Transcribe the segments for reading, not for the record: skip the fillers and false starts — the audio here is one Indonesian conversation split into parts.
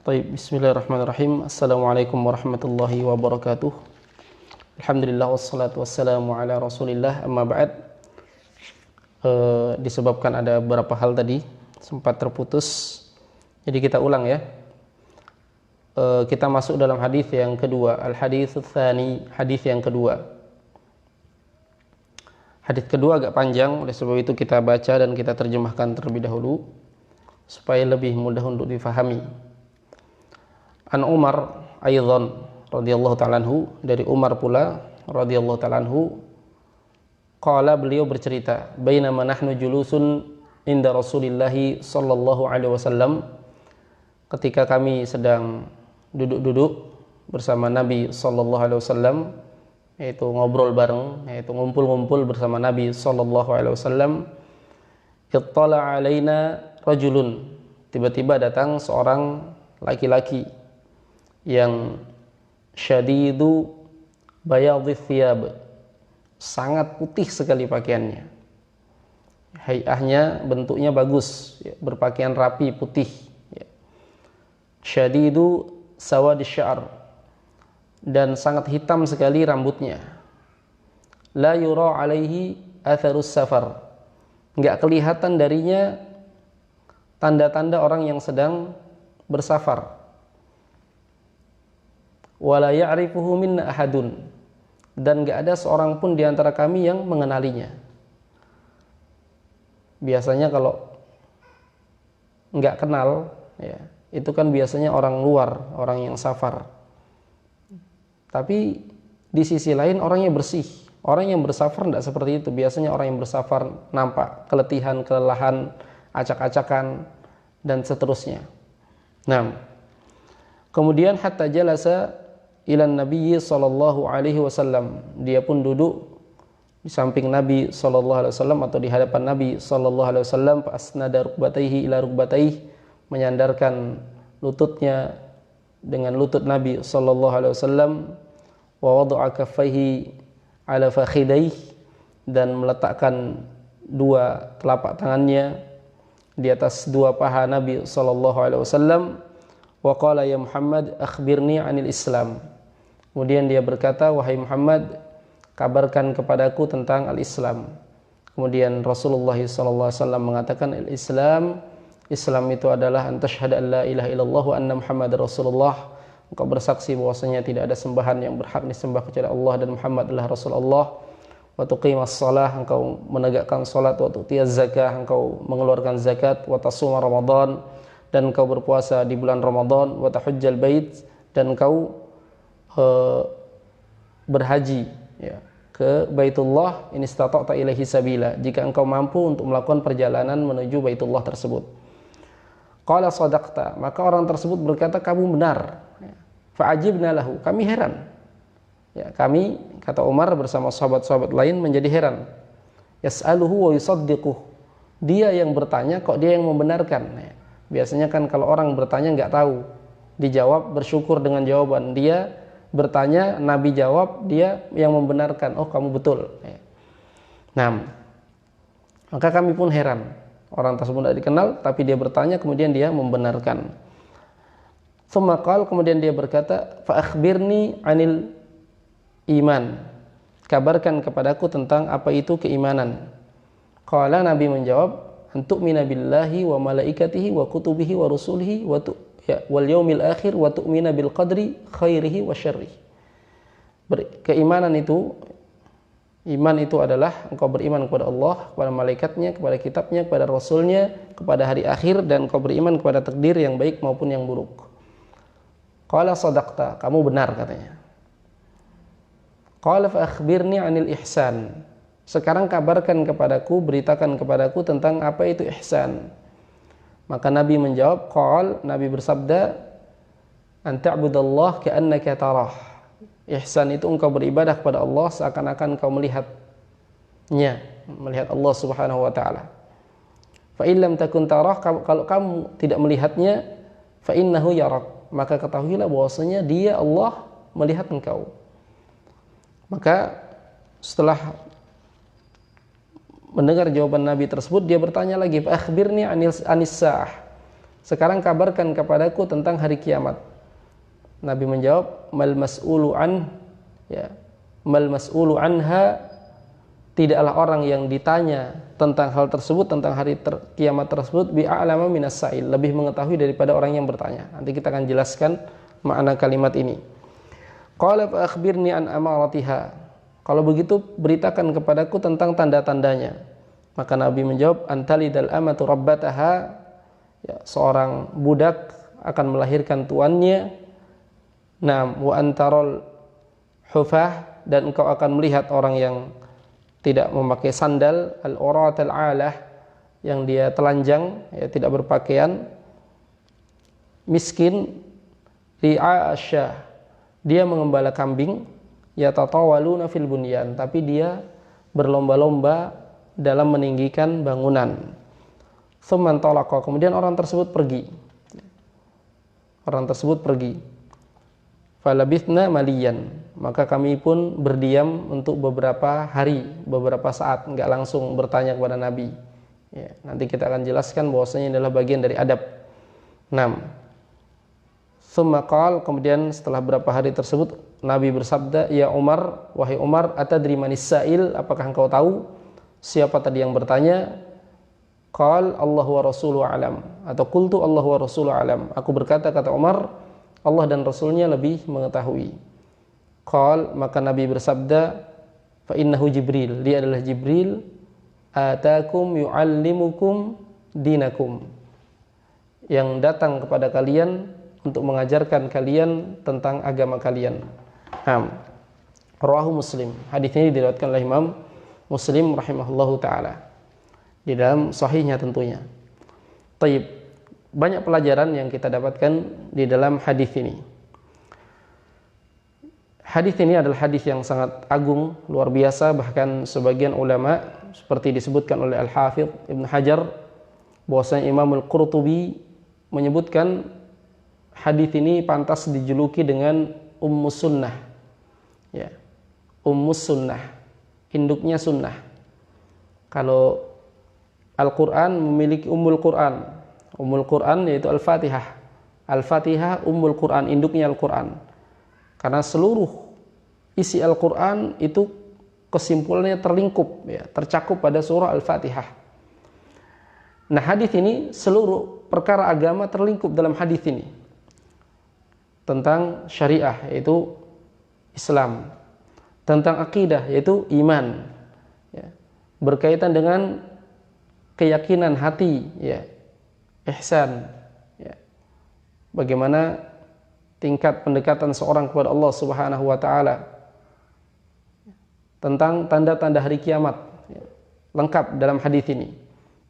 Baik, bismillahirrahmanirrahim. Assalamualaikum warahmatullahi wabarakatuh. Alhamdulillah wassalatu wassalamu ala Rasulillah. Amma ba'd. Disebabkan ada beberapa hal tadi sempat terputus. Jadi kita ulang ya. Kita masuk dalam hadis yang kedua, al-hadits tsani, hadis yang kedua. Hadis kedua agak panjang, oleh sebab itu kita baca dan kita terjemahkan terlebih dahulu supaya lebih mudah untuk difahami. An Umar aidan radhiyallahu ta'ala anhu, dari Umar pula radhiyallahu ta'ala anhu, qala, beliau bercerita, bainama nahnu julusun inda Rasulillah sallallahu alaihi wasallam, ketika kami sedang duduk-duduk bersama Nabi sallallahu alaihi wasallam, yaitu ngobrol bareng, yaitu ngumpul-ngumpul bersama Nabi sallallahu alaihi wasallam, ittala alaina rajulun, tiba-tiba datang seorang laki-laki yang syadidu bayadhith thiyab, sangat putih sekali pakaiannya, hayahnya, bentuknya bagus, berpakaian rapi, putih, syadidu sawadi sya'r, dan sangat hitam sekali rambutnya, la yura alaihi atharus safar, enggak kelihatan darinya tanda-tanda orang yang sedang bersafar, wala ya'rifuhu minna ahadun, dan enggak ada seorang pun di antara kami yang mengenalinya. Biasanya kalau enggak kenal ya, itu kan biasanya orang luar, orang yang safar. Tapi di sisi lain orangnya bersih. Orang yang bersafar enggak seperti itu. Biasanya orang yang bersafar nampak keletihan, kelelahan, acak-acakan dan seterusnya. Nah, kemudian hatta jalasa ilan Nabi sallallahu alaihi wasallam, dia pun duduk di samping Nabi sallallahu alaihi wasallam atau di hadapan Nabi sallallahu alaihi wasallam, fa asnada rukbatayhi ila rukbatayhi, menyandarkan lututnya dengan lutut Nabi sallallahu alaihi wasallam, wa wada'a kaffaihi ala fakhidayhi, dan meletakkan dua telapak tangannya di atas dua paha Nabi sallallahu alaihi wasallam, wa qala ya Muhammad akhbirni 'anil Islam. Kemudian dia berkata, wahai Muhammad, kabarkan kepadaku tentang al-Islam. Kemudian Rasulullah sallallahu alaihi wasallam mengatakan, al-Islam, Islam itu adalah an tasyhadu an la ilaha illallah wa anna Muhammadar Rasulullah, engkau bersaksi bahwasanya tidak ada sembahan yang berhak disembah kecuali Allah dan Muhammad adalah Rasulullah, wa tuqimas shalah, engkau menegakkan salat, wa tu'tiyaz zakah, engkau mengeluarkan zakat, wa tasuma Ramadan, dan engkau berpuasa di bulan Ramadan, wa tahujjal bait, dan engkau berhaji ya, ke Baitullah in istata'ta ilaihi sabila, jika engkau mampu untuk melakukan perjalanan menuju Baitullah tersebut. Qala sadaqta, maka orang tersebut berkata, kamu benar. Fa'ajibna lahu, kami heran. Ya, kami, kata Umar bersama sahabat-sahabat lain, menjadi heran. Yas'aluhu wa yusaddiquh, dia yang bertanya kok dia yang membenarkan. Ya, biasanya kan kalau orang bertanya nggak tahu, dijawab bersyukur dengan jawaban. Dia bertanya, Nabi jawab, dia yang membenarkan, oh kamu betul. Nah, maka kami pun heran, orang tersebut tidak dikenal tapi dia bertanya, kemudian dia membenarkan. Tsumma qala, kemudian dia berkata, fa akhbirni 'anil iman, kabarkan kepadaku tentang apa itu keimanan. Qala, Nabi menjawab, an tu'mina billahi wa malaikatihi wa kutubihi wa rusulihi wal yaumil akhir wa tu'mina bil qadri khairihi wa syarrihi. Keimanan itu, iman itu adalah engkau beriman kepada Allah, kepada malaikatnya, kepada kitabnya, kepada rasulnya, kepada hari akhir, dan engkau beriman kepada takdir yang baik maupun yang buruk. Qala sadaqta, kamu benar, katanya. Qala fa akhbirni 'anil ihsan, sekarang kabarkan kepadaku, beritakan kepadaku tentang apa itu ihsan. Maka Nabi menjawab, qal, Nabi bersabda, an ta'budallah ka'annaka tarah. Ihsan itu engkau beribadah kepada Allah seakan-akan engkau melihatnya, melihat Allah Subhanahu wa taala. Fa in lam takun tarah, kalau kamu tidak melihatnya, fa innahu yarak, maka ketahuilah bahwasanya dia, Allah, melihat engkau. Maka setelah mendengar jawaban Nabi tersebut, dia bertanya lagi, akhbirni anis sa'ah, Sekarang kabarkan kepadaku tentang hari kiamat. Nabi menjawab, mal mas'ulu anha, tidaklah orang yang ditanya tentang hal tersebut, tentang hari kiamat tersebut, bi'a'lama minas sa'il, lebih mengetahui daripada orang yang bertanya. Nanti kita akan jelaskan makna kalimat ini. Qala fa akhbirni an amaratiha. Kalau begitu beritakan kepadaku tentang tanda-tandanya. Maka Nabi menjawab, antalidal amatu rabbataha, seorang budak akan melahirkan tuannya. Naam, wa antarul hufah, dan engkau akan melihat orang yang tidak memakai sandal, al-urat al-alah, yang dia telanjang, tidak berpakaian, miskin, ri'a asyah, dia mengembala kambing, yatatawaluna fil bunyan, tapi dia berlomba-lomba dalam meninggikan bangunan. Tsumman talaqa, kemudian orang tersebut pergi. Falabithna maliyan, maka kami pun berdiam untuk beberapa hari, beberapa saat, enggak langsung bertanya kepada Nabi. Nanti kita akan jelaskan bahwasanya adalah bagian dari adab. 6. Tsumma qala, kemudian setelah beberapa hari tersebut Nabi bersabda, ya Umar, wahai Umar, atadri manis sa'il, apakah engkau tahu siapa tadi yang bertanya? Qal Allahu wa rasuluhu alam, atau qultu Allahu wa rasuluhu alam, aku berkata, kata Umar, Allah dan Rasulnya lebih mengetahui. Qal, maka Nabi bersabda, fa innahu Jibril, dia adalah Jibril, atakum yu'allimukum dinakum, yang datang kepada kalian untuk mengajarkan kalian tentang agama kalian. Rawahu Muslim, hadis ini diriwayatkan oleh Imam Muslim rahimahullahu taala di dalam sahihnya tentunya. Taib, banyak pelajaran yang kita dapatkan di dalam hadis ini. Hadis ini adalah hadis yang sangat agung, luar biasa, bahkan sebagian ulama seperti disebutkan oleh Al-Hafidh Ibn Hajar, bahwasanya Imam Al-Qurtubi menyebutkan hadis ini pantas dijuluki dengan Ummus Sunnah. Ummus Sunnah, induknya sunnah. Kalau Al-Quran memiliki Ummul Quran. Ummul Quran yaitu Al-Fatihah. Al-Fatihah Ummul Quran, induknya Al-Quran. Karena seluruh isi Al-Quran itu kesimpulannya terlingkup, tercakup pada surah Al-Fatihah. Nah, hadis ini seluruh perkara agama terlingkup dalam hadis ini. Tentang syariah yaitu Islam, tentang akidah yaitu iman, berkaitan dengan keyakinan hati, ihsan, bagaimana tingkat pendekatan seorang kepada Allah Subhanahu wa taala, tentang tanda-tanda hari kiamat, lengkap dalam hadis ini.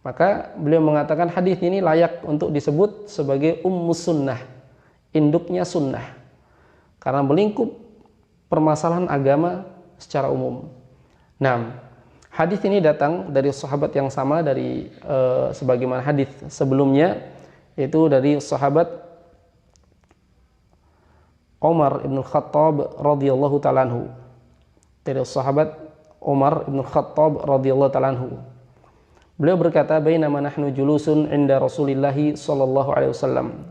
Maka beliau mengatakan hadis ini layak untuk disebut sebagai Ummus Sunnah, induknya sunnah, karena melingkup permasalahan agama secara umum. Nah, hadis ini datang dari sahabat yang sama dari sebagaimana hadis sebelumnya, yaitu dari sahabat Umar ibn Khattab radhiyallahu ta'ala anhu. Dari sahabat Umar ibn Khattab radhiyallahu ta'ala anhu. Beliau berkata, bainama nahnu julusun inda Rasulillah sallallahu alaihi wasallam.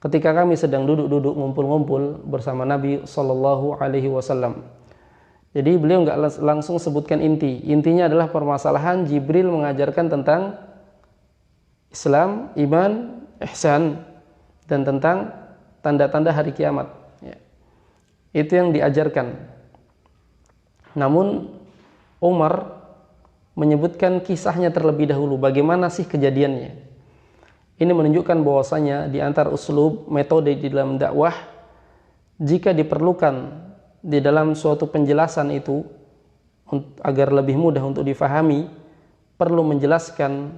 Ketika kami sedang duduk-duduk ngumpul-ngumpul bersama Nabi sallallahu alaihi wasallam. Jadi beliau enggak langsung sebutkan inti. Intinya adalah permasalahan Jibril mengajarkan tentang Islam, iman, ihsan, dan tentang tanda-tanda hari kiamat. Itu yang diajarkan. Namun Umar menyebutkan kisahnya terlebih dahulu, bagaimana sih kejadiannya. Ini menunjukkan bahwasanya di antara uslub metode di dalam dakwah, jika diperlukan di dalam suatu penjelasan itu agar lebih mudah untuk difahami, perlu menjelaskan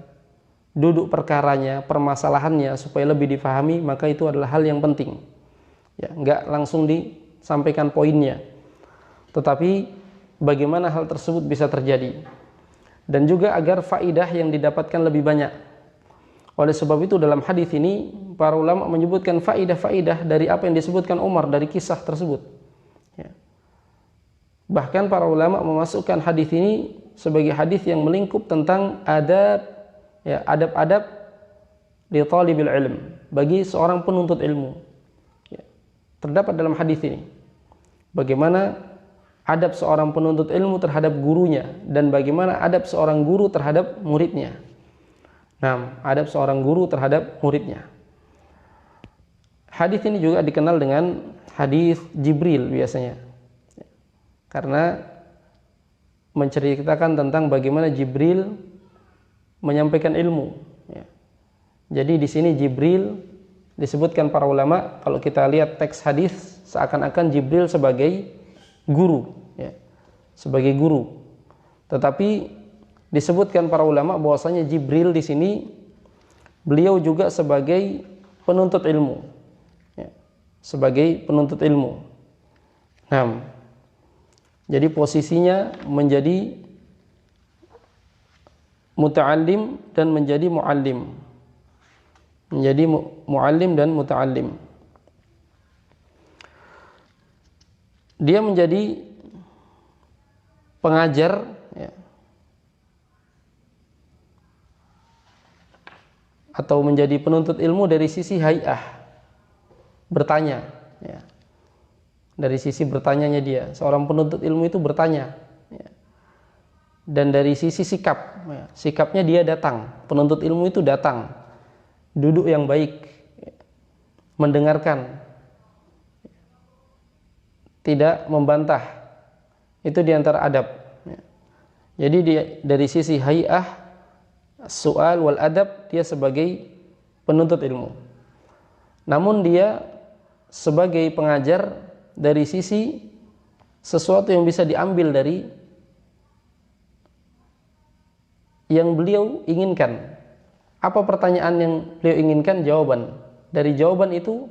duduk perkaranya, permasalahannya supaya lebih difahami, maka itu adalah hal yang penting. Enggak langsung disampaikan poinnya, tetapi bagaimana hal tersebut bisa terjadi. Dan juga agar faidah yang didapatkan lebih banyak. Oleh sebab itu dalam hadis ini para ulama menyebutkan faidah-faidah dari apa yang disebutkan Umar dari kisah tersebut. Bahkan para ulama memasukkan hadis ini sebagai hadis yang melingkup tentang adab-adab li talibil ilm, bagi seorang penuntut ilmu. Ya. Terdapat dalam hadis ini bagaimana adab seorang penuntut ilmu terhadap gurunya dan bagaimana adab seorang guru terhadap muridnya. Nah, adab seorang guru terhadap muridnya. Hadis ini juga dikenal dengan hadis Jibril biasanya, karena menceritakan tentang bagaimana Jibril menyampaikan ilmu. Jadi di sini Jibril disebutkan para ulama, kalau kita lihat teks hadis seakan-akan Jibril sebagai guru, sebagai guru. Tetapi disebutkan para ulama bahwasanya Jibril di sini beliau juga sebagai penuntut ilmu, sebagai penuntut ilmu. Nah, jadi posisinya menjadi muta'allim dan menjadi mu'allim. Menjadi mu'allim dan muta'allim. Dia menjadi pengajar, atau menjadi penuntut ilmu dari sisi hay'ah, bertanya, dari sisi bertanyanya dia. Seorang penuntut ilmu itu bertanya, dan dari sisi sikap, sikapnya dia datang. Penuntut ilmu itu datang, duduk yang baik, mendengarkan, tidak membantah. Itu diantara adab. Jadi dari sisi hay'ah, soal wal adab, dia sebagai penuntut ilmu. Namun dia sebagai pengajar dari sisi sesuatu yang bisa diambil dari yang beliau inginkan. Apa pertanyaan yang beliau inginkan? Jawaban. Dari jawaban itu,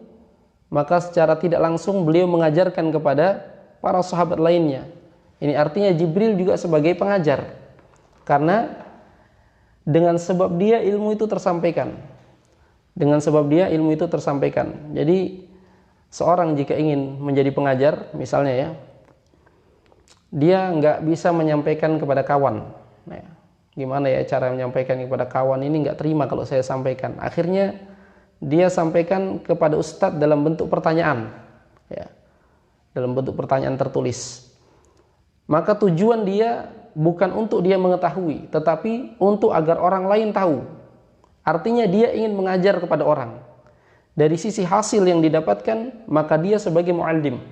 maka secara tidak langsung beliau mengajarkan kepada para sahabat lainnya. Ini artinya Jibril juga sebagai pengajar, karena dengan sebab dia ilmu itu tersampaikan. Dengan sebab dia ilmu itu tersampaikan. Jadi seorang jika ingin menjadi pengajar, misalnya dia nggak bisa menyampaikan kepada kawan. Gimana ya cara menyampaikan kepada kawan ini, nggak terima kalau saya sampaikan. Akhirnya dia sampaikan kepada ustadz dalam bentuk pertanyaan, dalam bentuk pertanyaan tertulis. Maka tujuan dia bukan untuk dia mengetahui, tetapi untuk agar orang lain tahu. Artinya dia ingin mengajar kepada orang. Dari sisi hasil yang didapatkan, maka dia sebagai mu'allim,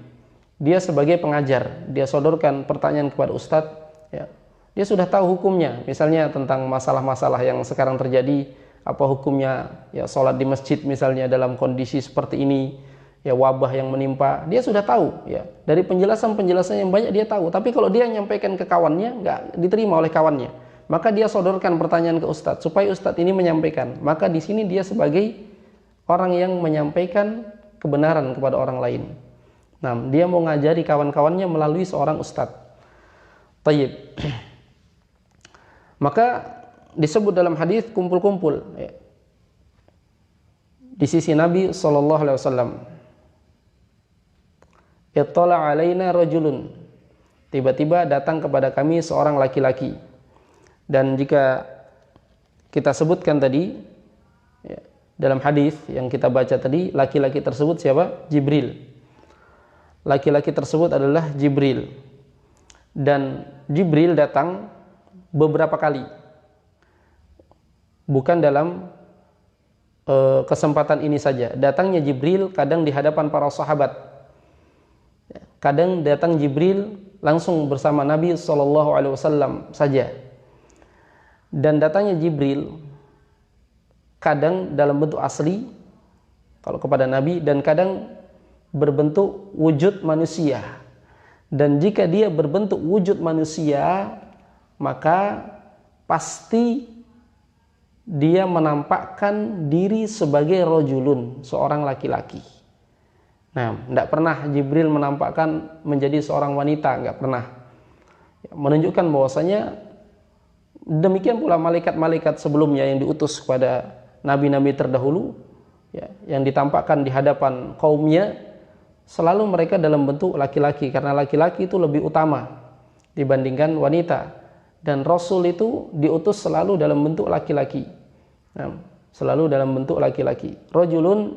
dia sebagai pengajar. Dia sodorkan pertanyaan kepada ustadz, dia sudah tahu hukumnya, misalnya tentang masalah-masalah yang sekarang terjadi, apa hukumnya sholat di masjid misalnya dalam kondisi seperti ini, wabah yang menimpa, dia sudah tahu, dari penjelasan-penjelasan yang banyak dia tahu. Tapi kalau dia menyampaikan ke kawannya, nggak diterima oleh kawannya, maka dia sodorkan pertanyaan ke ustadz supaya ustadz ini menyampaikan. Maka di sini dia sebagai orang yang menyampaikan kebenaran kepada orang lain. Nah, dia mau ngajari kawan-kawannya melalui seorang ustadz. Tayyib. Maka disebut dalam hadis kumpul-kumpul di sisi Nabi SAW. Ittala alaina rajulun, tiba-tiba datang kepada kami seorang laki-laki. Dan jika kita sebutkan tadi dalam hadis yang kita baca tadi, laki-laki tersebut siapa? Jibril. Laki-laki tersebut adalah Jibril. Dan Jibril datang beberapa kali, bukan dalam kesempatan ini saja. Datangnya Jibril kadang di hadapan para sahabat, kadang datang Jibril langsung bersama Nabi SAW saja. Dan datangnya Jibril kadang dalam bentuk asli kalau kepada Nabi, dan kadang berbentuk wujud manusia. Dan jika dia berbentuk wujud manusia, maka pasti dia menampakkan diri sebagai rajulun, seorang laki-laki. Nah, tidak pernah Jibril menampakkan menjadi seorang wanita, nggak pernah. Menunjukkan bahwasanya demikian pula malaikat-malaikat sebelumnya yang diutus kepada nabi-nabi terdahulu, yang ditampakkan di hadapan kaumnya, selalu mereka dalam bentuk laki-laki, karena laki-laki itu lebih utama dibandingkan wanita. Dan Rasul itu diutus selalu dalam bentuk laki-laki. Nah, selalu dalam bentuk laki-laki. Rajulun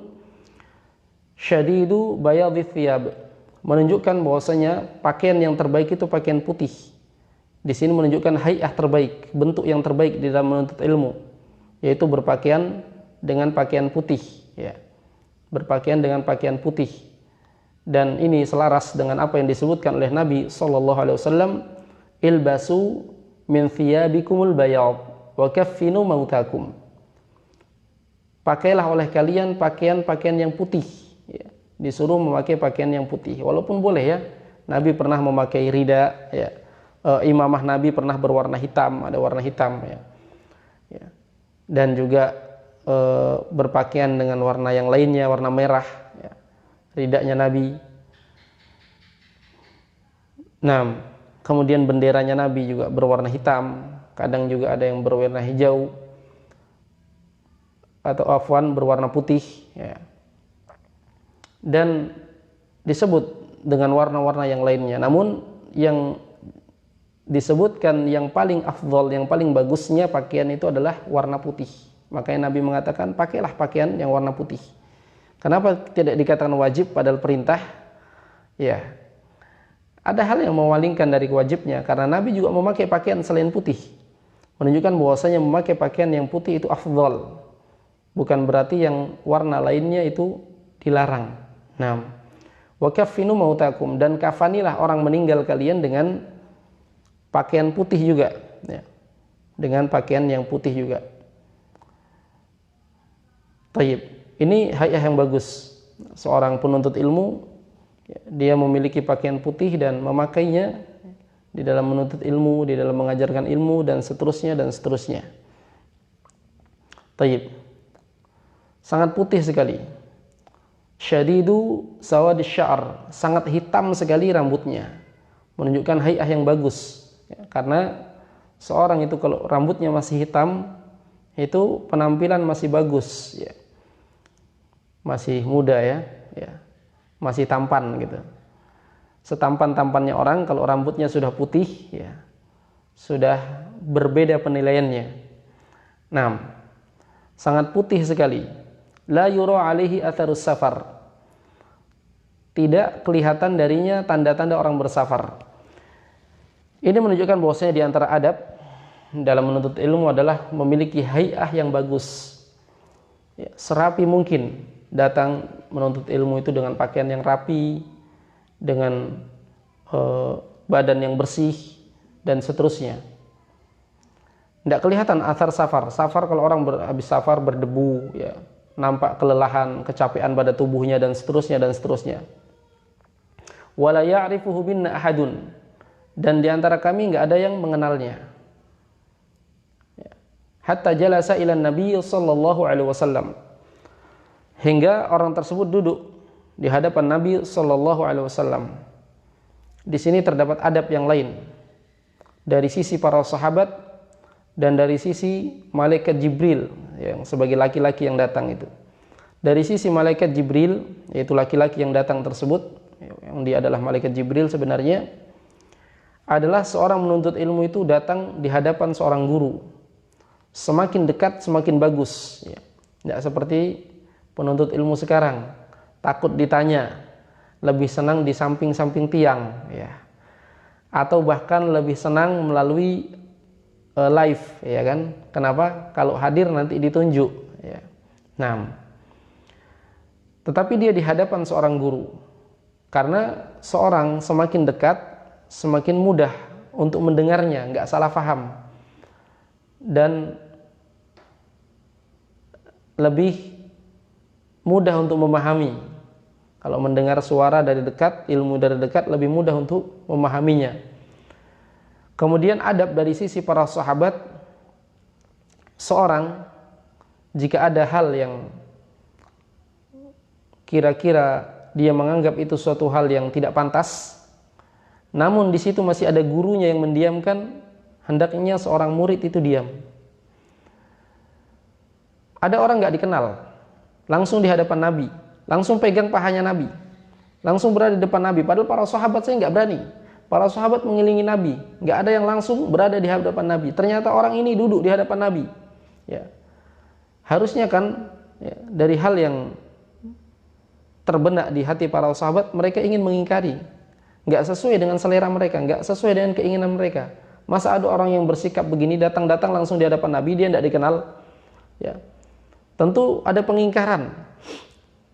syadidu bayadhi thiyab, menunjukkan bahwasanya pakaian yang terbaik itu pakaian putih. Di sini menunjukkan hay'ah terbaik, bentuk yang terbaik di dalam menuntut ilmu, yaitu berpakaian dengan pakaian putih, ya. Berpakaian dengan pakaian putih. Dan ini selaras dengan apa yang disebutkan oleh Nabi sallallahu alaihi wasallam, ilbasu min thiyabikumul bayad wa kaffinu mautakum. Pakailah oleh kalian pakaian-pakaian yang putih, ya. Disuruh memakai pakaian yang putih, walaupun boleh ya. Nabi pernah memakai rida, ya. Imamah Nabi pernah berwarna hitam, ada warna hitam, ya. Ya. Dan juga berpakaian dengan warna yang lainnya, warna merah, ya. Ridanya Nabi. Nah, kemudian benderanya Nabi juga berwarna hitam, kadang juga ada yang berwarna hijau atau afwan berwarna putih, ya. Dan disebut dengan warna-warna yang lainnya. Namun yang disebutkan yang paling afdol, yang paling bagusnya pakaian itu adalah warna putih. Makanya Nabi mengatakan pakailah pakaian yang warna putih. Kenapa tidak dikatakan wajib padahal perintah? Ya, ada hal yang memalingkan dari wajibnya, karena Nabi juga memakai pakaian selain putih, menunjukkan bahwasanya memakai pakaian yang putih itu afdal, bukan berarti yang warna lainnya itu dilarang. Nah, wa kaffinu mautakum, dan kafanilah orang meninggal kalian dengan pakaian putih juga, ya. Dengan pakaian yang putih juga. Taib. Ini hay'ah yang bagus. Seorang penuntut ilmu, dia memiliki pakaian putih dan memakainya di dalam menuntut ilmu, di dalam mengajarkan ilmu, dan seterusnya dan seterusnya. Taib. Sangat putih sekali. Syadidu sawadis sya'r, sangat hitam sekali rambutnya, menunjukkan hay'ah yang bagus, ya. Karena seorang itu kalau rambutnya masih hitam, itu penampilan masih bagus, ya. Masih muda, ya, masih tampan gitu. Setampan-tampannya orang kalau rambutnya sudah putih, ya, sudah berbeda penilaiannya. Nah, sangat putih sekali. La yura alaihi atharus safar, tidak kelihatan darinya tanda-tanda orang bersafar. Ini menunjukkan bahwasanya di antara adab dalam menuntut ilmu adalah memiliki hay'ah yang bagus, ya, serapi mungkin. Datang menuntut ilmu itu dengan pakaian yang rapi, dengan badan yang bersih, dan seterusnya. Tidak kelihatan athar safar. Safar kalau orang habis safar berdebu, ya, nampak kelelahan, kecapean pada tubuhnya, dan seterusnya dan seterusnya. Wala ya'rifuhu minna ahadun, dan di antara kami enggak ada yang mengenalnya. Hatta jalasa ila Nabi sallallahu alaihi wasallam, hingga orang tersebut duduk di hadapan Nabi sallallahu alaihi wasallam. Di sini terdapat adab yang lain dari sisi para sahabat dan dari sisi malaikat Jibril yang sebagai laki-laki yang datang itu. Dari sisi malaikat Jibril, yaitu laki-laki yang datang tersebut, yang dia adalah malaikat Jibril sebenarnya, adalah seorang menuntut ilmu itu datang di hadapan seorang guru. Semakin dekat semakin bagus, ya. Tidak seperti penuntut ilmu sekarang, takut ditanya, lebih senang di samping-samping tiang, ya. Atau bahkan lebih senang melalui live, ya kan? Kenapa? Kalau hadir nanti ditunjuk, ya. Nah, tetapi dia di hadapan seorang guru, karena seorang semakin dekat semakin mudah untuk mendengarnya, nggak salah paham, dan lebih mudah untuk memahami. Kalau mendengar suara dari dekat, ilmu dari dekat, lebih mudah untuk memahaminya. Kemudian adab dari sisi para sahabat, seorang jika ada hal yang kira-kira dia menganggap itu suatu hal yang tidak pantas, namun di situ masih ada gurunya yang mendiamkan, hendaknya seorang murid itu diam. Ada orang nggak dikenal, langsung di hadapan Nabi, langsung pegang pahanya Nabi, langsung berada di depan Nabi. Padahal para sahabat saya nggak berani. Para sahabat mengelilingi Nabi, nggak ada yang langsung berada di hadapan Nabi. Ternyata orang ini duduk di hadapan Nabi. Ya. Harusnya kan ya, dari hal yang terbenak di hati para sahabat, mereka ingin mengingkari, nggak sesuai dengan selera mereka, nggak sesuai dengan keinginan mereka. Masa ada orang yang bersikap begini, datang-datang langsung di hadapan Nabi, dia tidak dikenal, ya. Tentu ada pengingkaran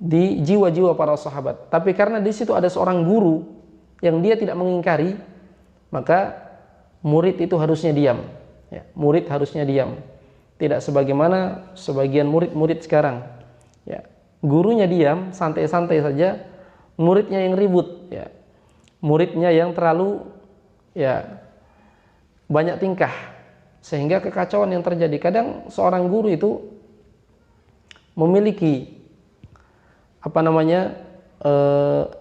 di jiwa-jiwa para sahabat. Tapi karena di situ ada seorang guru yang dia tidak mengingkari, maka murid itu harusnya diam. Ya, murid harusnya diam. Tidak sebagaimana sebagian murid-murid sekarang. Ya, gurunya diam, santai-santai saja, muridnya yang ribut. Ya, muridnya yang terlalu ya banyak tingkah, sehingga kekacauan yang terjadi. Kadang seorang guru itu memiliki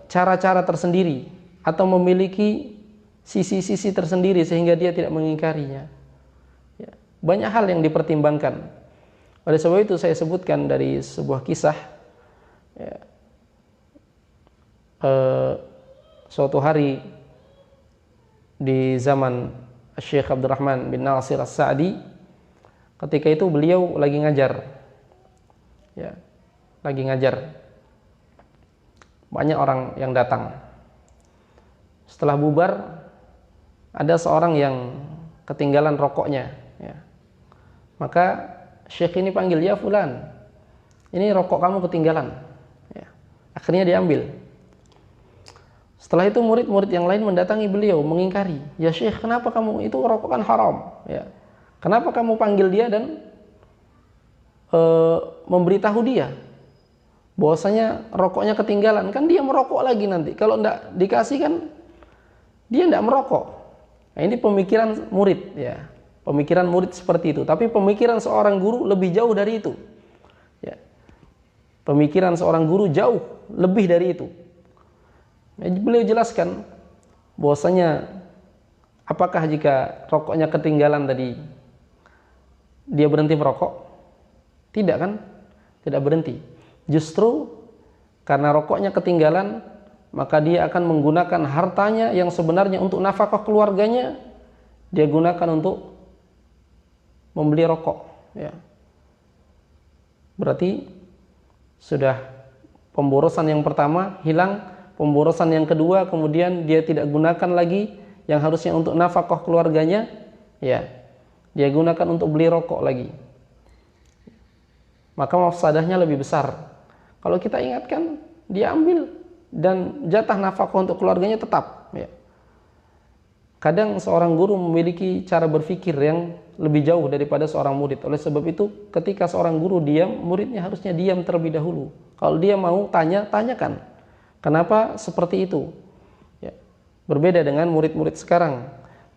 cara-cara tersendiri atau memiliki sisi-sisi tersendiri sehingga dia tidak mengingkarinya. Ya, banyak hal yang dipertimbangkan. Oleh sebab itu saya sebutkan dari sebuah kisah. Ya, suatu hari di zaman Syekh Abdurrahman bin Nasir As-Sa'di, ketika itu beliau lagi ngajar. Ya, lagi ngajar. Banyak orang yang datang. Setelah bubar, ada seorang yang ketinggalan rokoknya. Ya. Maka Syekh ini panggil, ya fulan, ini rokok kamu ketinggalan. Ya. Akhirnya diambil. Setelah itu murid-murid yang lain mendatangi beliau, mengingkari. Ya Syekh, kenapa kamu, itu rokok kan haram. Ya. Kenapa kamu panggil dia dan memberitahu dia bahwasanya rokoknya ketinggalan? Kan dia merokok lagi nanti. Kalau tidak dikasih kan dia tidak merokok. Nah, ini pemikiran murid, ya. Pemikiran murid seperti itu. Tapi pemikiran seorang guru lebih jauh dari itu. Ya. Pemikiran seorang guru jauh lebih dari itu. Ya, beliau jelaskan bahwasanya apakah jika rokoknya ketinggalan tadi dia berhenti merokok? Tidak kan? Tidak berhenti. Justru karena rokoknya ketinggalan, maka dia akan menggunakan hartanya yang sebenarnya untuk nafkah keluarganya, dia gunakan untuk membeli rokok. Ya. Berarti sudah pemborosan yang pertama hilang, pemborosan yang kedua kemudian dia tidak gunakan lagi yang harusnya untuk nafkah keluarganya, ya, dia gunakan untuk beli rokok lagi. Maka mafsadahnya lebih besar. Kalau kita ingatkan, dia ambil dan jatah nafkah untuk keluarganya tetap. Ya. Kadang seorang guru memiliki cara berpikir yang lebih jauh daripada seorang murid. Oleh sebab itu, ketika seorang guru diam, muridnya harusnya diam terlebih dahulu. Kalau dia mau tanya, tanyakan. Kenapa seperti itu? Ya. Berbeda dengan murid-murid sekarang.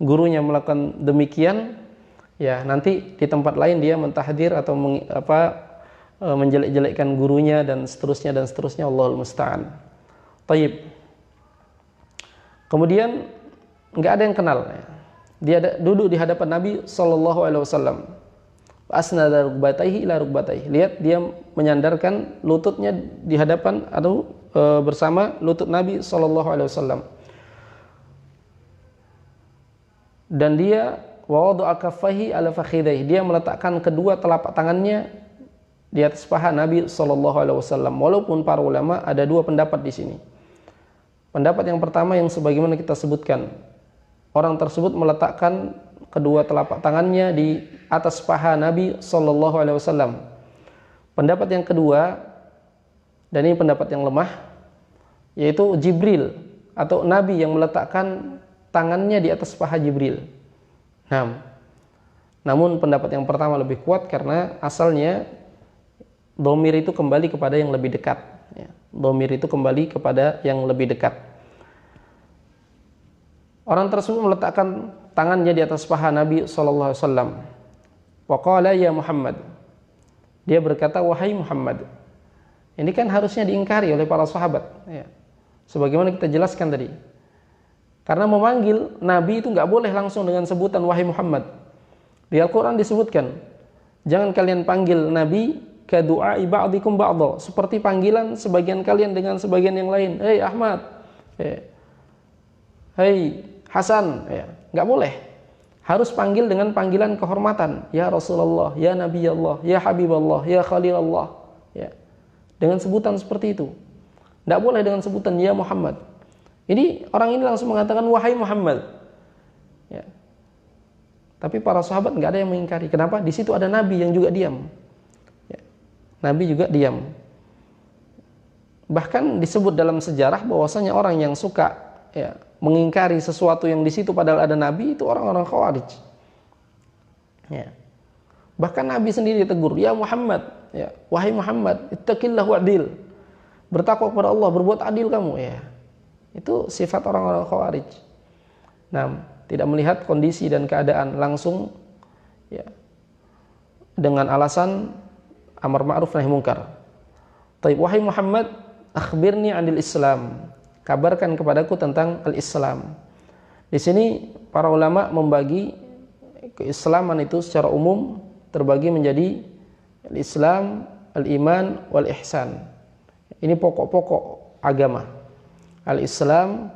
Gurunya melakukan demikian, ya nanti di tempat lain dia mentahdir atau menjelek-jelekkan gurunya dan seterusnya, Allahul musta'an. Taib. Kemudian nggak ada yang kenal. Dia duduk di hadapan Nabi sallallahu alaihi wasallam. Asnada rukbatayhi ila rukbatayhi. Lihat, dia menyandarkan lututnya di hadapan atau bersama lutut Nabi sallallahu alaihi wasallam. Dan dia wa wada'a kaffaihi ala fakhidaihi. Dia meletakkan kedua telapak tangannya di atas paha Nabi sallallahu alaihi wasallam. Walaupun para ulama ada dua pendapat di sini. Pendapat yang pertama yang sebagaimana kita sebutkan, orang tersebut meletakkan kedua telapak tangannya di atas paha Nabi sallallahu alaihi wasallam. Pendapat yang kedua, dan ini pendapat yang lemah, yaitu Jibril atau Nabi yang meletakkan tangannya di atas paha Jibril. Namun pendapat yang pertama lebih kuat karena asalnya dhamir itu kembali kepada yang lebih dekat. Dhamir itu kembali kepada yang lebih dekat. Orang tersebut meletakkan tangannya di atas paha Nabi sallallahu alaihi wasallam. Wa qala ya Muhammad. Dia berkata, wahai Muhammad. Ini kan harusnya diingkari oleh para sahabat, ya. Sebagaimana kita jelaskan tadi. Karena memanggil Nabi itu nggak boleh langsung dengan sebutan wahai Muhammad. Di Al-Quran disebutkan, jangan kalian panggil Nabi kadu'ai ba'dikum ba'dha, seperti panggilan sebagian kalian dengan sebagian yang lain. Hei Ahmad, hei Hasan, ya. Nggak boleh. Harus panggil dengan panggilan kehormatan, ya Rasulullah, ya Nabi Allah, ya Habiballah, ya Khalilullah, ya. Dengan sebutan seperti itu. Tidak boleh dengan sebutan ya Muhammad. Ini orang ini langsung mengatakan wahai Muhammad. Ya. Tapi para sahabat nggak ada yang mengingkari. Kenapa? Di situ ada Nabi yang juga diam. Ya. Nabi juga diam. Bahkan disebut dalam sejarah bahwasanya orang yang suka ya, mengingkari sesuatu yang di situ padahal ada Nabi itu orang-orang Khawarij. Ya. Bahkan Nabi sendiri tegur, ya Muhammad, ya, wahai Muhammad, ittaqillah wa'dil. Bertakwa kepada Allah, berbuat adil kamu, ya. Itu sifat orang-orang Khawarij. Nah, tidak melihat kondisi dan keadaan, langsung ya, dengan alasan amar ma'ruf nahi munkar. Taib, wahai Muhammad, akhbirni 'anil Islam. Kabarkan kepadaku tentang al-Islam. Di sini para ulama membagi keislaman itu secara umum terbagi menjadi al-Islam, al-iman, wal-ihsan. Ini pokok-pokok agama. Al-Islam,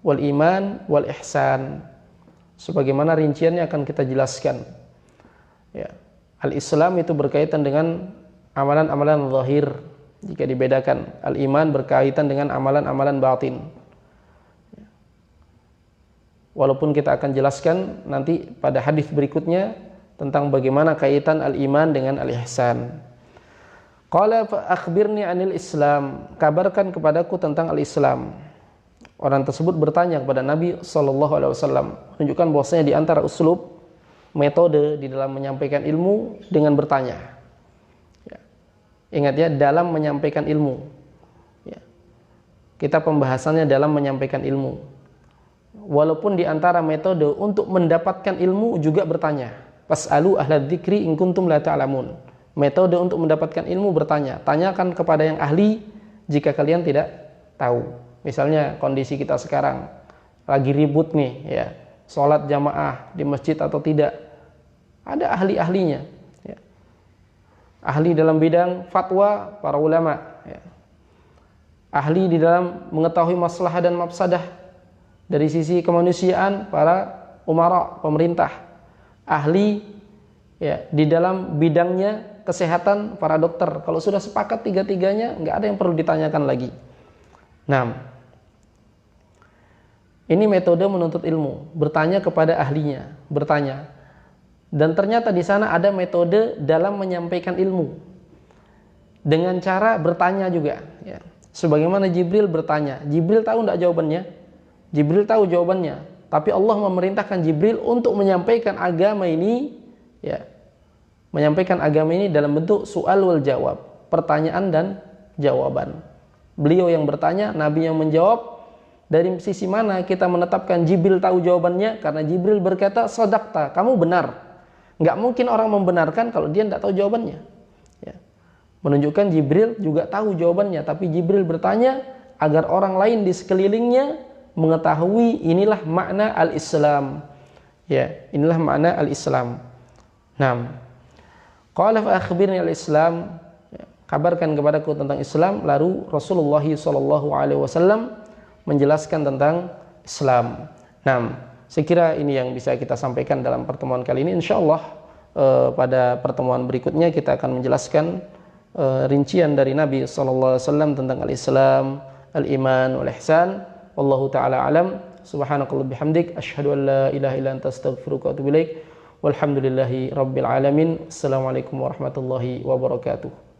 wal-iman, wal-ihsan. Sebagaimana rinciannya akan kita jelaskan. Ya. Al-Islam itu berkaitan dengan amalan-amalan zahir. Jika dibedakan, al-iman berkaitan dengan amalan-amalan batin. Walaupun kita akan jelaskan nanti pada hadis berikutnya tentang bagaimana kaitan al-iman dengan al-ihsan. Qala fa akhbirni 'anil Islam, kabarkan kepadaku tentang al-Islam. Orang tersebut bertanya kepada Nabi sallallahu alaihi wasallam, menunjukkan bahwasanya di antara uslub metode di dalam menyampaikan ilmu dengan bertanya. Ingat ya, dalam menyampaikan ilmu. Ya. Kita pembahasannya dalam menyampaikan ilmu. Walaupun di antara metode untuk mendapatkan ilmu juga bertanya. Fas'alu ahla dzikri in kuntum la ta'lamun. Metode untuk mendapatkan ilmu bertanya. Tanyakan kepada yang ahli jika kalian tidak tahu. Misalnya kondisi kita sekarang lagi ribut nih, ya. Salat jamaah di masjid atau tidak. Ada ahli-ahlinya. Ahli dalam bidang fatwa para ulama, ya. Ahli di dalam mengetahui maslahat dan mafsadah dari sisi kemanusiaan para umara, pemerintah. Ahli ya, di dalam bidangnya kesehatan para dokter. Kalau sudah sepakat tiga-tiganya, nggak ada yang perlu ditanyakan lagi. Nah, ini metode menuntut ilmu, bertanya kepada ahlinya, bertanya. Dan ternyata di sana ada metode dalam menyampaikan ilmu dengan cara bertanya juga. Ya. Sebagaimana Jibril bertanya, Jibril tahu tidak jawabannya? Jibril tahu jawabannya, tapi Allah memerintahkan Jibril untuk menyampaikan agama ini, ya, menyampaikan agama ini dalam bentuk soal wal jawab, pertanyaan dan jawaban. Beliau yang bertanya, Nabi yang menjawab. Dari sisi mana kita menetapkan Jibril tahu jawabannya? Karena Jibril berkata, "Shadaqta, kamu benar." Nggak mungkin orang membenarkan kalau dia tidak tahu jawabannya. Ya. Menunjukkan Jibril juga tahu jawabannya, tapi Jibril bertanya agar orang lain di sekelilingnya mengetahui inilah makna al-Islam. Ya, inilah makna al-Islam. Nah, qala fa akhbirni al-Islam, ya, kabarkan kepadaku tentang Islam. Lalu Rasulullah SAW menjelaskan tentang Islam. Nah, saya kira ini yang bisa kita sampaikan dalam pertemuan kali ini. Insyaallah pada pertemuan berikutnya kita akan menjelaskan rincian dari Nabi SAW tentang al-Islam, al-iman, wal-ihsan. Wallahu ta'ala alam. Subhanakallah bihamdik. Ashhadu an la ilaha illa anta astaghfiruka wa atubu ilaik. Walhamdulillahi rabbil alamin. Assalamualaikum warahmatullahi wabarakatuh.